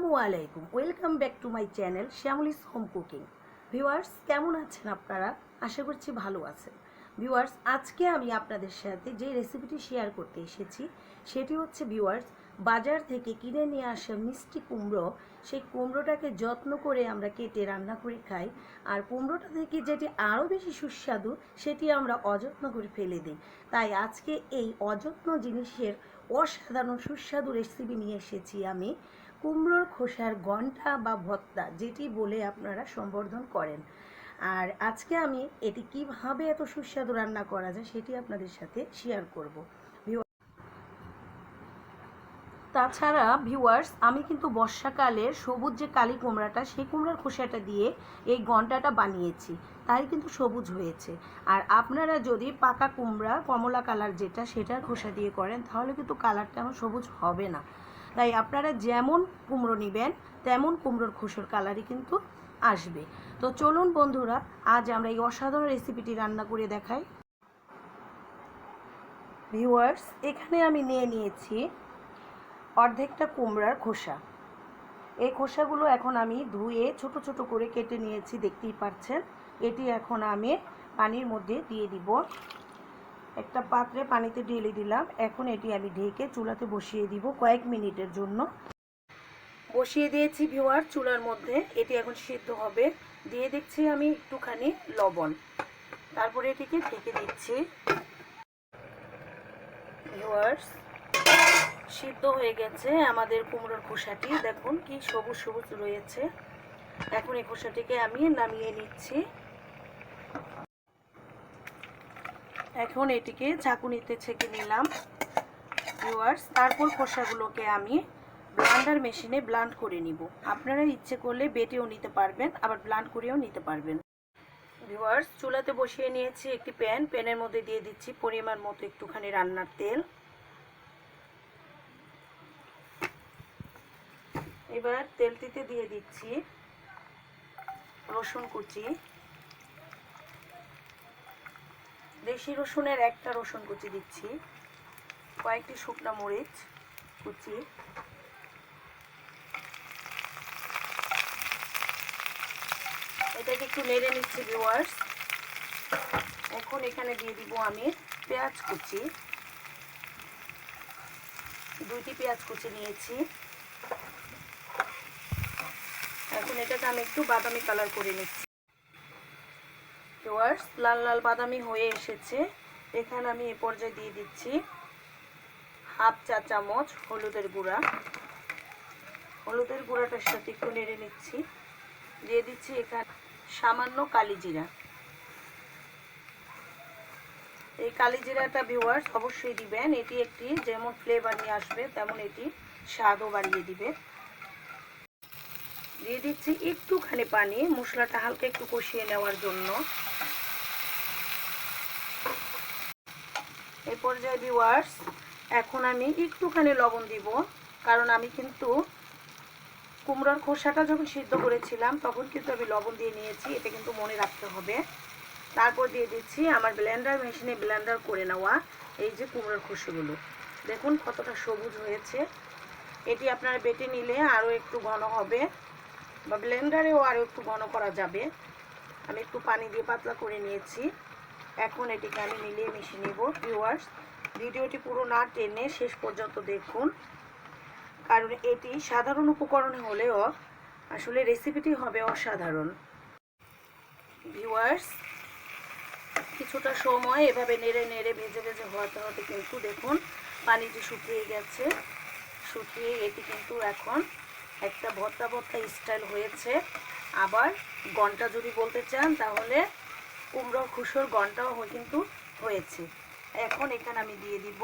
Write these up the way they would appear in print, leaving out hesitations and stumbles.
আসসালামু আলাইকুম, welcome back to my channel Shyamli's home cooking. Viewers, কেমন আছেন আপনারা? আশা করছি ভালো আছেন। ভিউয়ার্স, আজকে আমি আপনাদের সাথে যে রেসিপিটি শেয়ার করতে এসেছি সেটি হচ্ছে ভিউয়ার্স, বাজার থেকে কিনে নিয়ে আসা মিষ্টি কুমড়ো। সেই কুমড়োটাকে যত্ন করে আমরা কেটে রান্না করে খাই, আর কুমড়োটা থেকে যেটি আরও বেশি সুস্বাদু সেটি আমরা অযত্ন করে ফেলে দিই। তাই আজকে এই অযত্ন জিনিসের অসাধারণ সুস্বাদু রেসিপি নিয়ে এসেছি আমি, কুমড়োর খোসার ঘন্টা বা ভর্তা, যেটি বলে আপনারা সম্বোধন করেন। আর আজকে আমি এটি কিভাবে এত সুস্বাদু রান্না করা যায় সেটি আপনাদের সাথে শেয়ার করব। তাছাড়া ভিউয়ার্স, আমি কিন্তু বর্ষাকালের সবুজ যে কালী কুমড়াটা, সেই কুমড়ার খোসাটা দিয়ে এই ঘন্টাটা বানিয়েছি, তাই কিন্তু সবুজ হয়েছে। আর আপনারা যদি পাকা কুমড়া, কমলা কালার যেটা, সেটার খোসা দিয়ে করেন তাহলে কিন্তু কালারটা আমার সবুজ হবে না। তাই আপনারা যেমন কুমড়ো নেবেন তেমন কুমড়োর খোসার কালারই কিন্তু আসবে। তো চলুন বন্ধুরা, আজ আমরা এই অসাধারণ রেসিপিটি রান্না করে দেখাই। ভিউয়ার্স, এখানে আমি নিয়েছি অর্ধেকটা কুমড়ার খোসা। এই খোসাগুলো এখন আমি ধুয়ে ছোট ছোট করে কেটে নিয়েছি, দেখতেই পাচ্ছেন। এটি এখন আমি পানির মধ্যে দিয়ে দিব। একটা পাত্রে পানিতে ঢেলে দিলাম। এখন এটি আমি ঢেকে চুলাতে বসিয়ে দিব কয়েক মিনিটের জন্য। বসিয়ে দিয়েছি ভিউয়ার চুলার মধ্যে, এটি এখন সিদ্ধ হবে। দিয়ে দিচ্ছি আমি একটুখানি লবণ, তারপরে এটিকে ঢেকে দিচ্ছি। ভিউয়ার্স, সিদ্ধ হয়ে গেছে আমাদের কুমড়োর খোসাটি, দেখুন কি সবুজ সবুজ রয়েছে। এখন এই খোসাটিকে আমি নামিয়ে নিচ্ছি। এখন এটিকে চাকুনিতে ছেঁকে নিলাম ভিউয়ার্স। তারপর খোসাগুলোকে আমি ব্লান্ডার মেশিনে ব্লান্ড করে নিব। আপনারা ইচ্ছে করলে বেটেও নিতে পারবেন, আবার ব্লান্ড করেও নিতে পারবেন। ভিউয়ার্স, চুলাতে বসিয়ে নিয়েছি একটি প্যান। প্যানের মধ্যে দিয়ে দিচ্ছি পরিমাণ মতো একটুখানি রান্নার তেল। এবার তেলটিতে দিয়ে দিচ্ছি রসুন কুচি। দেশি রসুনের একটা রসুন কুচি দিচ্ছি, কয়েকটি শুকনো মরিচ কুচি, এটাকে একটু নেড়ে নিচ্ছি ভিউয়ার্স। এখন এখানে দিয়ে দিব আমি পেঁয়াজ কুচি, 2টি পেঁয়াজ কুচি নিয়েছি। এখন এটাকে আমি একটু বাদামি কালার করে নিচ্ছি ভিউয়ার্স। লাল লাল বাদামি হয়ে এসেছে। এখানে আমি এ পর্যায়ে দিয়ে দিচ্ছি হাফ চা চামচ হলুদের গুঁড়া। হলুদের গুঁড়াটার সাথে একটু নেড়ে নিচ্ছি। দিয়ে দিচ্ছি এখানে সামান্য কালি জিরা। এই কালি জিরাটা ভিউয়ার্স অবশ্যই দিবেন, এটি একটি যেমন ফ্লেভার নিয়ে আসবে তেমন এটি স্বাদও বাড়িয়ে দিবে। দিয়ে দিচ্ছি একটুখানি পানি, মশলাটা হালকা একটু কষিয়ে নেওয়ার জন্য। এই পর্যায়ে ভিউয়ার্স এখন আমি একটুখানি লবণ দিব, কারণ আমি কিন্তু কুমড়োর খোসাটা যখন সিদ্ধ করেছিলাম তখন কিন্তু আমি লবণ দিয়ে নিয়েছি, এটা কিন্তু মনে রাখতে হবে। তারপর দিয়ে দিচ্ছি আমার ব্লেন্ডার মেশিনে ব্লেন্ডার করে নেওয়া এই যে কুমড়োর খোসাগুলো, দেখুন কতটা সবুজ হয়েছে। এটি আপনারা বেটে নিলে আরও একটু ঘন হবে, বা ব্লেন্ডারেও আরও একটু ঘন করা যাবে। আমি একটু পানি দিয়ে পাতলা করে নিয়েছি। এখন এটিকে আমি মিলিয়ে মিশিয়ে নেব ভিউয়ার্স। ভিডিওটি পুরো না টেনে শেষ পর্যন্ত দেখুন, কারণ এটি সাধারণ উপকরণে হলেও আসলে রেসিপিটি হবে অসাধারণ। ভিউয়ার্স, কিছুটা সময় এভাবে নেড়ে নেড়ে ভেজে ভেজে হতে হতে কিন্তু দেখুন পানিটি শুকিয়ে গেছে। শুকিয়ে এটি কিন্তু এখন একটা ভর্তা ভর্তা স্টাইল হয়েছে। আবার ঘন্টা যদি বলতে চান তাহলে কুমড়োর খোসার ঘন্টাও কিন্তু হয়েছে। এখন এখানে আমি দিয়ে দিব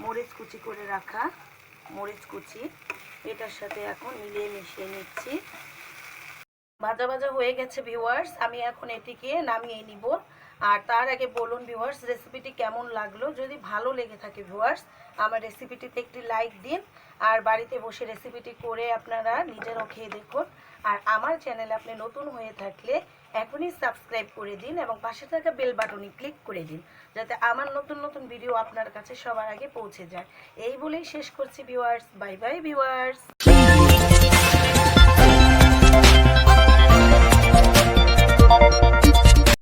মরিচ কুচি করে রাখা মরিচ কুচি, এটার সাথে এখন মিলিয়ে মিশিয়ে নিচ্ছি। ভাজা ভাজা হয়ে গেছে ভিউয়ার্স, আমি এখন এটিকে নামিয়ে নিব। আর তার আগে বলুন ভিউয়ার্স, রেসিপিটি কেমন লাগলো। যদি ভালো লেগে থাকে ভিউয়ার্স, আমার রেসিপিটিতে একটি লাইক দিন, আর বাড়িতে বসে রেসিপিটি করে আপনারা নিজেরাও খেয়ে দেখুন। আর আমার চ্যানেলে আপনি নতুন হয়ে থাকলে এখনই সাবস্ক্রাইব করে দিন এবং পাশে থাকা বেল বাটনে ক্লিক করে দিন, যাতে আমার নতুন নতুন ভিডিও আপনার কাছে সবার আগে পৌঁছে যায়। এই বলেই শেষ করছি ভিউয়ার্স। Bye bye viewers.